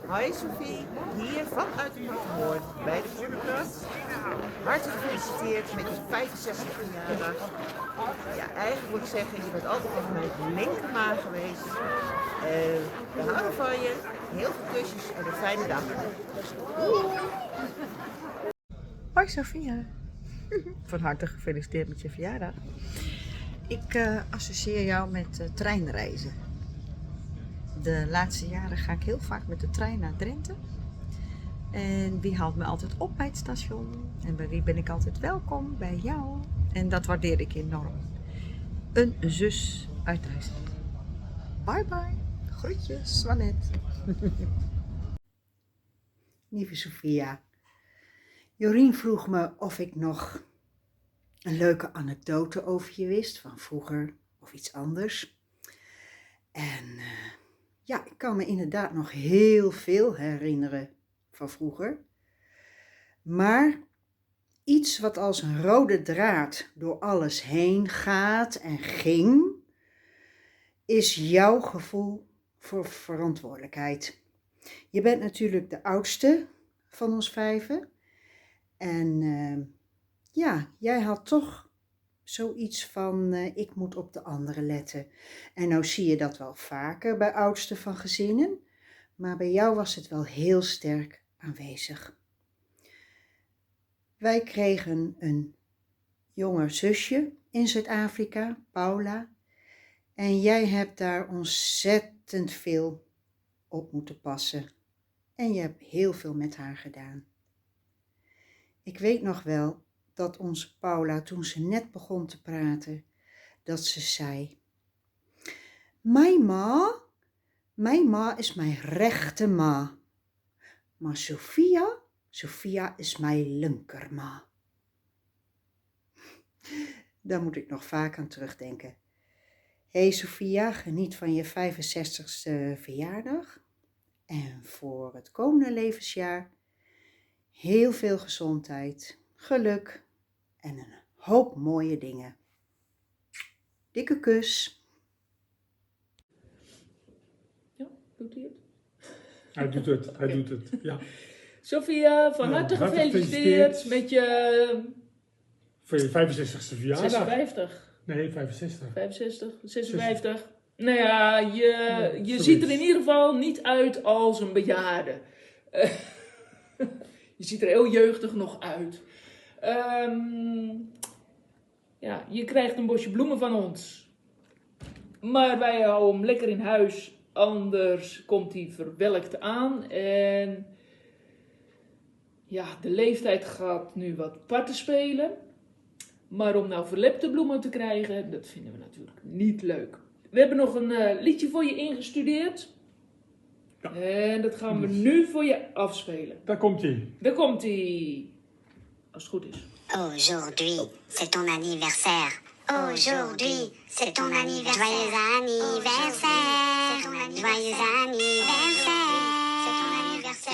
Hoi Sophie, hier vanuit het Matterhorn bij de Voorklas. Hartelijk gefeliciteerd met je 65 verjaardag. Ja, eigenlijk moet ik zeggen, je bent altijd nog mijn linkermaag geweest. We houden van je, heel veel kusjes en een fijne dag. Hoi Sophia, van harte gefeliciteerd met je verjaardag. Ik associeer jou met treinreizen. De laatste jaren ga ik heel vaak met de trein naar Drenthe. En wie haalt me altijd op bij het station? En bij wie ben ik altijd welkom? Bij jou. En dat waardeer ik enorm. Een zus uit Duitsland. Bye bye. Groetjes, Swanet. Lieve Sophia, Jorien vroeg me of ik nog een leuke anekdote over je wist, van vroeger of iets anders. En ja, ik kan me inderdaad nog heel veel herinneren van vroeger. Maar iets wat als een rode draad door alles heen gaat en ging, is jouw gevoel voor verantwoordelijkheid. Je bent natuurlijk de oudste van ons vijven. En ja, jij had toch zoiets van, ik moet op de anderen letten. En nou zie je dat wel vaker bij oudsten van gezinnen. Maar bij jou was het wel heel sterk aanwezig. Wij kregen een jonger zusje in Zuid-Afrika, Paula. En jij hebt daar ontzettend veel op moeten passen. En je hebt heel veel met haar gedaan. Ik weet nog wel dat onze Paula, toen ze net begon te praten, dat ze zei: Mijn ma is mijn rechte ma. Maar Sophia is mijn linkerma. Daar moet ik nog vaak aan terugdenken. Hey Sophia, geniet van je 65ste verjaardag. En voor het komende levensjaar heel veel gezondheid, geluk en een hoop mooie dingen. Dikke kus. Ja, doet hij het? Hij doet het, ja. Sophia, van harte gefeliciteerd met je... Voor je 65ste verjaardag. 56. Nee, 65. 65, 56. Nou ja, je zoiets. ziet er in ieder geval niet uit als een bejaarde. Je ziet er heel jeugdig nog uit. Ja, je krijgt een bosje bloemen van ons. Maar wij houden hem lekker in huis. Anders komt hij verwelkt aan. En ja, de leeftijd gaat nu wat parten spelen. Maar om nou verlepte bloemen te krijgen, dat vinden we natuurlijk niet leuk. We hebben nog een liedje voor je ingestudeerd. Ja. En dat gaan we nu voor je afspelen. Daar komt hij. Daar komt hij. Als het goed is. Aujourd'hui, c'est ton anniversaire. Aujourd'hui, c'est ton anniversaire. Joyeux anniversaire. Joyeux anniversaire.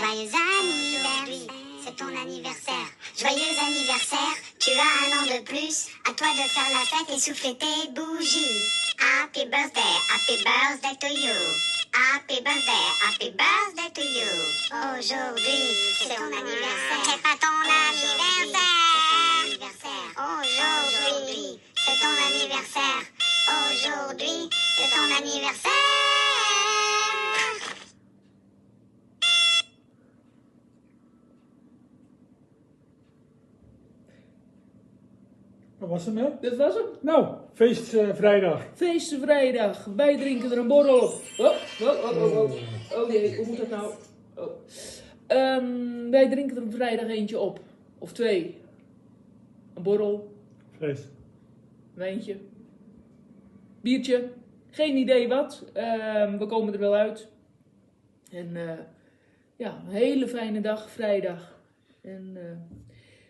Joyeux anniversaire. C'est ton anniversaire. Joyeux anniversaire. Tu as un an de plus. À toi de faire la fête et souffler tes bougies. Happy birthday to you. Happy birthday to you. Aujourd'hui, c'est ton anniversaire. C'est pas ton anniversaire. Aujourd'hui, c'est ton anniversaire. Aujourd'hui, c'est ton anniversaire. Wat was hem, hè? Dat was hem. Nou, feestvrijdag. Feestenvrijdag. Wij drinken er een borrel op. Oh jee, hoe moet dat nou? Oh. Wij drinken er een vrijdag eentje op. Of twee. Een borrel. Feest. Wijntje. Biertje. Geen idee wat. We komen er wel uit. En ja, een hele fijne dag, vrijdag. En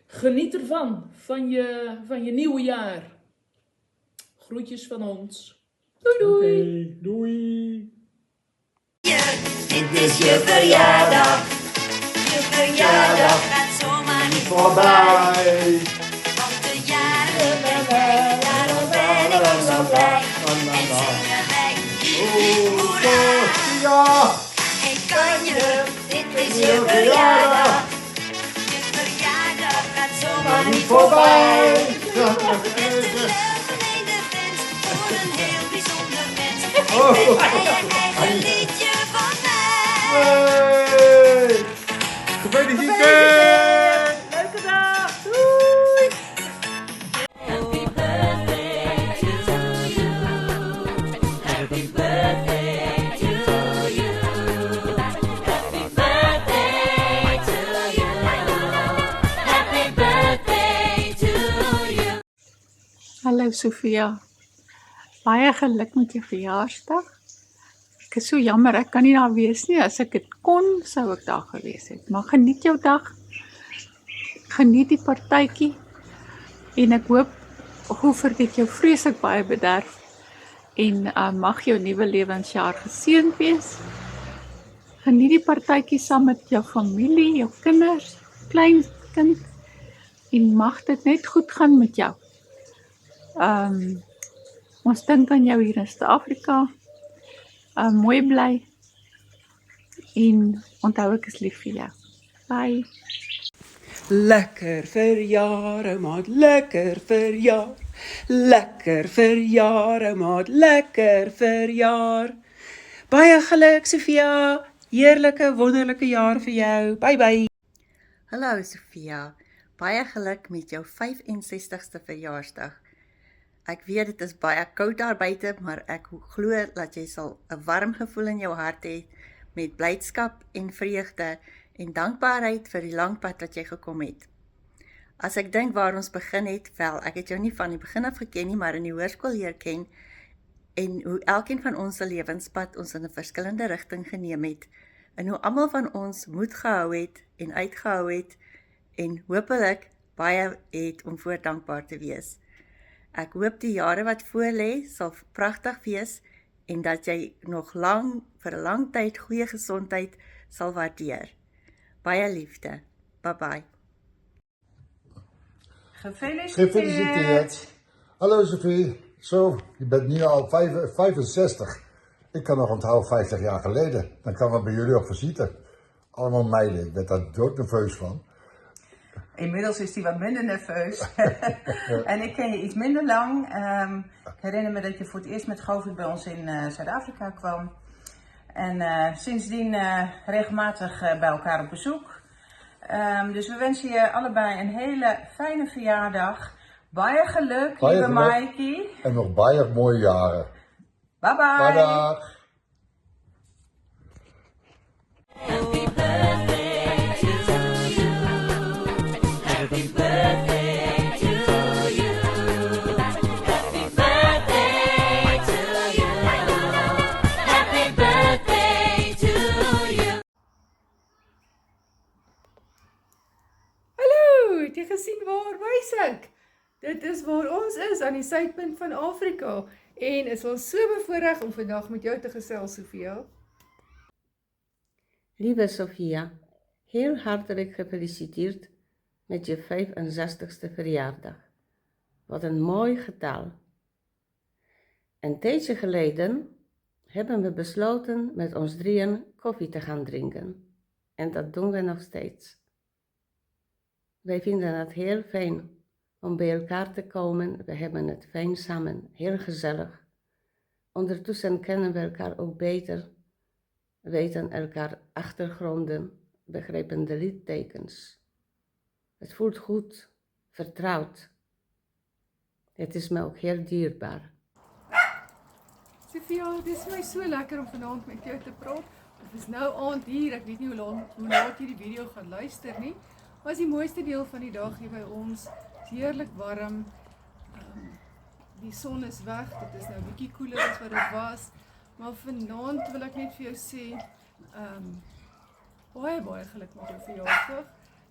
geniet ervan. Van je nieuwe jaar. Groetjes van ons. Doei doei. Okay, doei. Dit is je verjaardag. Je verjaardag gaat zomaar niet voorbij. Want de jaren ben wij, daarom ben ik zo blij. En zingen wij, moeder, Ja! ik kan je is je verjaardag. Je verjaardag gaat zomaar niet voorbij. Het is de algemene wens voor een heel bijzonder mens. En bij je eigen liedje van mij. Hey! Gefeliciteerd! Leuke dag! Doei! Happy birthday to you. Happy birthday to you. Happy birthday to you. Happy birthday to you. Hallo Sofia, baie geluk met jou verjaarsdag. Ek is so jammer, ek kan nie daar wees nie. As ek dit kon, sou ek daar gewees het. Maar geniet jou dag, geniet die partytjie en ek hoef dit jou vreeslik baie bederf en mag jou nuwe lewensjaar geseënd wees. Geniet die partytjie saam met jou familie, jou kinders, kleinkind en mag dit net goed gaan met jou. Ons dink aan jou hier in Suid-Afrika. Mooi bly en onthou ek is lief vir jou. Bye. Lekker verjaar, ou maat, lekker verjaar. Lekker verjaar, ou maat, lekker verjaar. Baie geluk, Sofia. Heerlike, wonderlike jaar vir jou. Bye bye. Hallo Sofia, baie geluk met jou 65ste verjaarsdag. Ek weet dit is baie koud daar buite, maar ek glo dat jy sal 'n warm gevoel in jou hart hê met blydskap en vreugde en dankbaarheid vir die lang pad wat jy gekom het. As ek dink waar ons begin het, wel, ek het jou nie van die begin af geken nie, maar in die hoërskool leer ken en hoe elkeen van ons se lewenspad ons in 'n verskillende rigting geneem het en hoe almal van ons moed gehou het en uitgehou het en hopelik baie het om voor dankbaar te wees. Ek hoop die jare wat voor lê sal pragtig wees en dat jy nog vir 'n lang tyd goeie gesondheid sal waardeer. Baie liefde. Bye bye. Gefeliciteerd. Hallo Sophie. Zo, je bent nu al 65. Ik kan nog onthouden 50 jaar geleden. Dan kan we bij jullie op visite. Allemaal meiden. Ik werd daar doodnerveus van. Inmiddels is hij wat minder nerveus. En ik ken je iets minder lang. Ik herinner me dat je voor het eerst met COVID bij ons in Zuid-Afrika kwam. En sindsdien regelmatig bij elkaar op bezoek. Dus we wensen je allebei een hele fijne verjaardag. Baie geluk, lieve Maaike. En nog baie mooie jaren. Bye bye. Dag. Happy birthday to you. Happy birthday to you. Happy birthday to you. Happy birthday to you. Hallo, het jy gesien waar wys ek? Dit is waar ons is, aan die suidpunt van Afrika. En is ons so bevoorreg om vandag met jou te gesels, Sofia. Lieve Sofia, heel hartelijk gefeliciteerd met je 65ste verjaardag. Wat een mooi getal. Een tijdje geleden hebben we besloten met ons drieën koffie te gaan drinken. En dat doen we nog steeds. Wij vinden het heel fijn om bij elkaar te komen. We hebben het fijn samen, heel gezellig. Ondertussen kennen we elkaar ook beter, weten elkaar achtergronden, begrijpen de littekens. Het voelt goed, vertrouwd. Het is me ook heel dierbaar. Sofia, het is my so lekker om vanaand met jou te praat. Het is nou aand hier, ek weet nie hoe laat jy die video gaan luister nie. Maar is die mooiste deel van die dag hier by ons. Het is heerlik warm. Die son is weg, dit is nou 'n bietjie koeler as wat dit was. Maar vanaand wil ek net vir jou sê, baie geluk met jou verjaarsdag.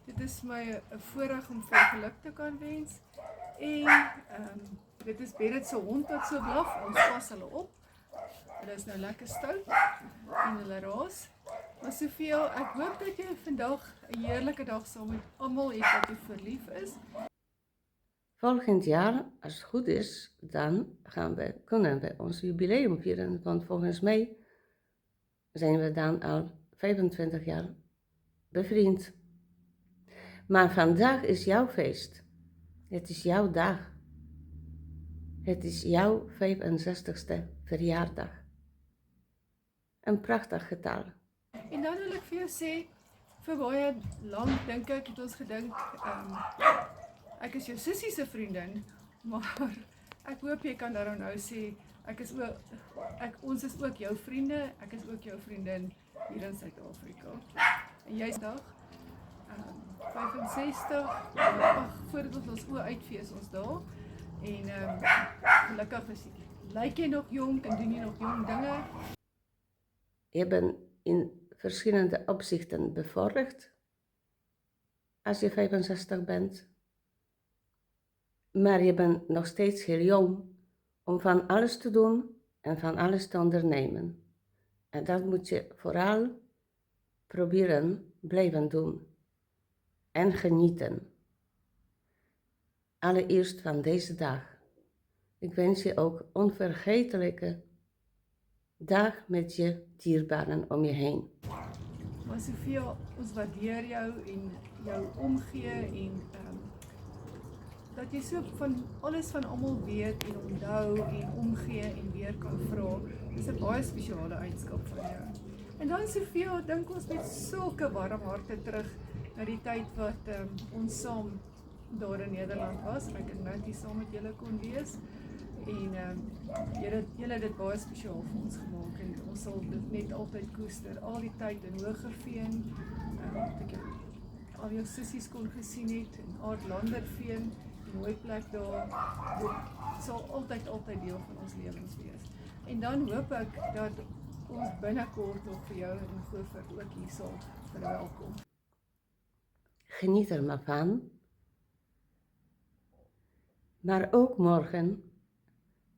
Dit is my 'n voorreg om veel geluk te kan wens. En dit is Berit se hond wat so blaf, ons pas hulle op. Hulle is nou lekker stout en hulle raas. Maar Sofia, ek hoop dat jy vandag 'n heerlike dag saam met almal het wat jy verlief is. Volgend jaar, als het goed is, dan kunnen we ons jubileum vieren. Want volgens mij zijn we dan al 25 jaar bevriend. Maar vandaag is jouw feest. Het is jouw dag. Het is jouw 65ste verjaardag. Een prachtig getal. En dan wil ek vir jou sê, vir baie lank dink ek, het ons gedink, ek is jou sussie se vriendin, maar ek hoop jy kan daarom nou sê, ons is ook jou vriende, ek is ook jou vriendin hier in Suid-Afrika. En jy is dag 65, voordat ons oë uitfees ons daar, en gelukkig is jy, lyk jy nog jong en doen jy nog jong dinge. Je bent in verschillende opzichten bevorderd als je 65 bent. Maar je bent nog steeds heel jong om van alles te doen en van alles te ondernemen. En dat moet je vooral proberen blijven doen en genieten. Allereerst van deze dag. Ik wens je ook onvergetelijke dag met je dierbaren om je heen. Maar Sofia, ons waardeer jou en jou omgee en dat jy so van alles van almal weet en onthou en omgee en weer kan vra. Dis 'n baie spesiale eienskap van jou. En dan Sofia, dink ons met sulke warm harte terug na die tyd wat ons saam daar in Nederland was. Ek en Mattie saam met julle kon wees. En julle het dit baie spesiaal vir ons gemaak en ons sal dit net altyd koester. Al die tyd in Hoogeveen, dat ek al jou sissies kon gesien het, en Aardlanderveen, die mooi plek daar, dit sal altyd deel van ons lewens wees. En dan hoop ek dat ons binnekort ook vir jou in Goeivert ook hier sal verwelkom. Geniet er maar van. Maar ook morgen,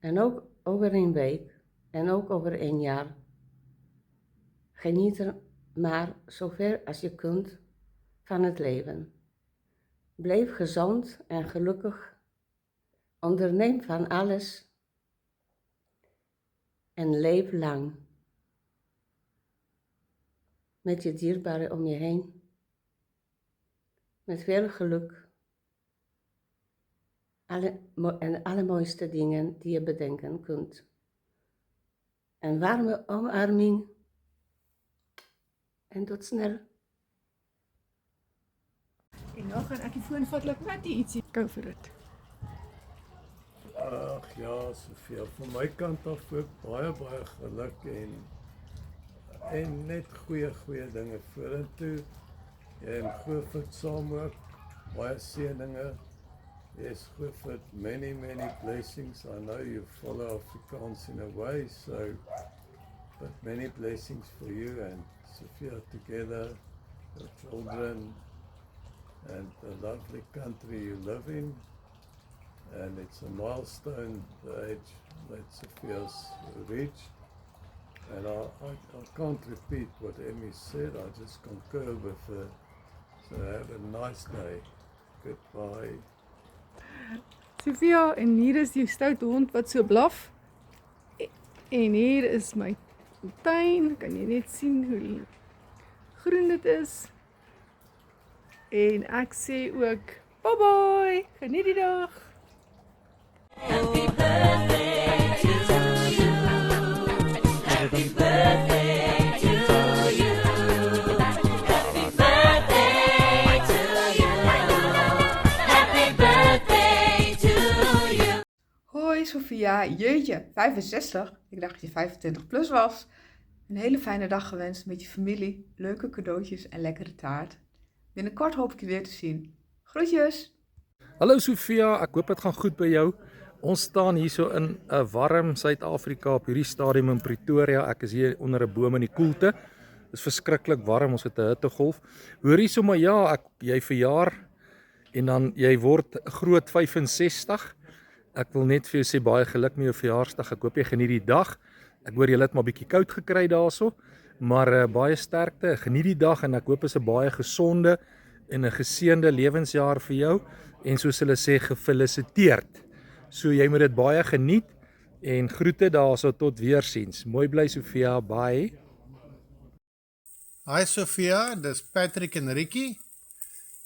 en ook over een week, en ook over een jaar. Geniet er maar zover als je kunt van het leven. Blijf gezond en gelukkig. Onderneem van alles. En leef lang. Met je dierbaren om je heen. Met veel geluk. En allermooiste dingen die je bedenken kunt. Een warme omarming. En tot snel. En nou gaan ek die foon vat, laat Mattie ietsie. Go vir dit. Ag ja, Sofia, van my kant af ook baie geluk en net goeie dinge vorentoe. Jy en Goeivert saam ook, baie seëninge. Yes, Goeivert, many blessings. I know you follow Afrikaans in a way, so but many blessings for you and Sofia together, your children, and the lovely country you live in. And it's a milestone, the age that Sofia's reached. And I can't repeat what Emmy said, I just concur with her. So have a nice day. Goodbye. Sofia, en hier is die stoute hond wat so blaf. En hier is my tuin, kan jy net sien hoe groen dit is. En ek sê ook, bye bye, geniet die dag. Happy birthday to you. Happy birthday to you. Happy birthday to you. Happy birthday to you. Hoi Sofia, jeetje, 65. Ik dacht dat je 25 plus was. Een hele fijne dag gewenst met je familie, leuke cadeautjes en lekkere taart. Binnenkort hoop ik je weer te zien. Groetjes! Hallo Sofia, ek hoop dit gaan goed by jou. Ons staan hier so in 'n warm Suid-Afrika op hierdie stadium in Pretoria. Ek is hier onder 'n boom in die koelte. Dit is verskriklik warm, ons het 'n hittegolf. Hoor hier sommer ja, jy verjaar en dan jy word groot 65. Ek wil net vir jou sê baie geluk met jou verjaarsdag. Ek hoop jy geniet die dag. Ek hoor jy het maar bietjie koud gekry daarso, maar baie sterkte. Geniet die dag en ek hoop is 'n baie gesonde en 'n geseënde lewensjaar vir jou en soos hulle sê gefelisiteerd. So jy moet dit baie geniet en groete daarso tot weersiens. Mooi bly Sofia, bye. Hi Sofia, dis Patrick en Ricky.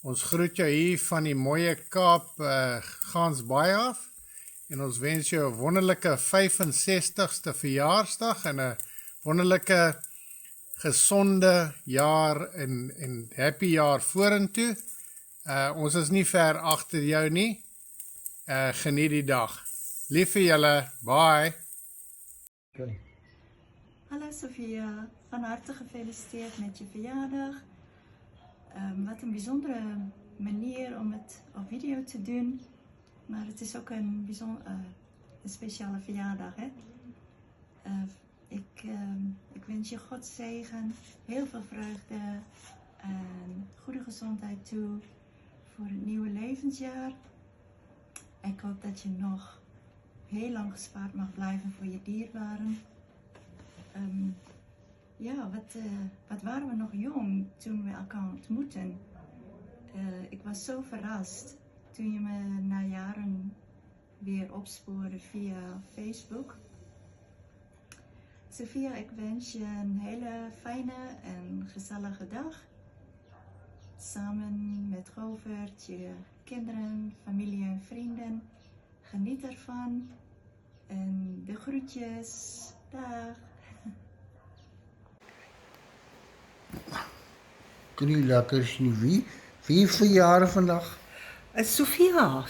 Ons groet jou hier van die mooie Kaap Gansbaai af. En ons wens jou 'n wonderlike 65ste verjaarsdag en 'n wonderlike gesonde jaar en happy jaar vorentoe. Ons is nie ver agter jou nie. Geniet die dag. Lief vir julle. Bye. Okay. Hallo Sofia, van harte gefeliciteerd met je verjaardag. Wat een bijzondere manier om het op video te doen. Maar het is ook een speciale verjaardag. Hè? Ik wens je God zegen, heel veel vreugde en goede gezondheid toe voor het nieuwe levensjaar. Ik hoop dat je nog heel lang gespaard mag blijven voor je dierbaren. Wat waren we nog jong toen we elkaar ontmoetten. Ik was zo verrast toen je me na jaren weer opspoorde via Facebook. Sofia, ik wens je een hele fijne en gezellige dag. Samen met Govert, je kinderen, familie en vrienden. Geniet ervan. En de groetjes. Dag. Drie lekkers nie. Wie verjaardag vandag? Sofia.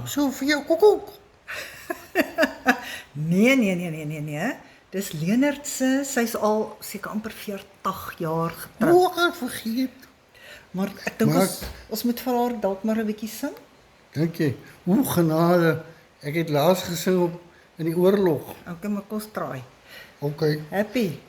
Sofia, koekoek. Nee. Dis Leonard se, sy's al seker amper 40 jaar getroud. Ek vergeet. Maar ek dink ons moet vir haar dalk maar 'n bietjie sing. Dink jy? Hoe genade. Ek het laas gesing in die oorlog. Okay, maar kom draai. Okay. Happy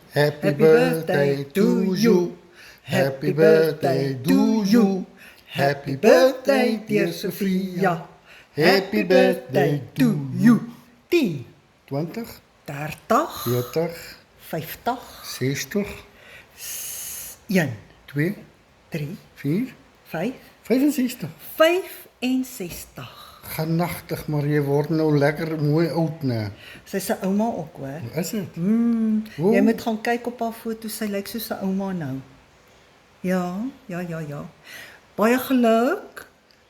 birthday to you. Happy birthday to you. Happy birthday dear Sofia. Happy birthday to you. 10, 20, 30, 40, 50, 60, 1, 2, 3, 4, 5, 65. 65. Genagtig, maar jy word nou lekker mooi oud, né? Sy se ouma ook, hoor. Is dit? Jy moet gaan kyk op haar foto, sy lyk soos 'n ouma nou. Ja. Baie geluk.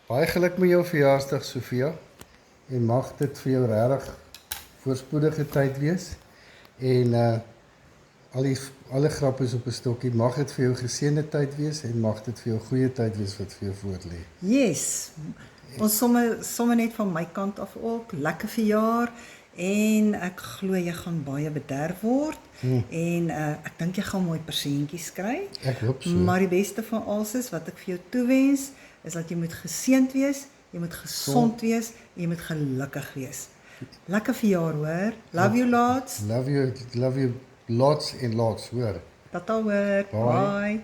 Baie geluk met jou verjaarsdag, Sofia. En mag dit vir jou regtig voorspoedige tyd wees. En alle grappies op 'n stokkie, mag dit vir jou geseënde tyd wees en mag dit vir jou goeie tyd wees wat vir jou voorlê. Yes. Ons sommer net van my kant af ook, lekker verjaar en ek glo jy gaan baie bederf word en ek dink jy gaan mooi persentjies kry. Ek hoop so. Maar die beste van alles is wat ek vir jou toewens is dat jy moet geseënd wees, jy moet gesond wees en jy moet gelukkig wees. Lekker verjaar, hoor. Love you lots. Love you lots and lots, hoor. Tata, hoor. Bye.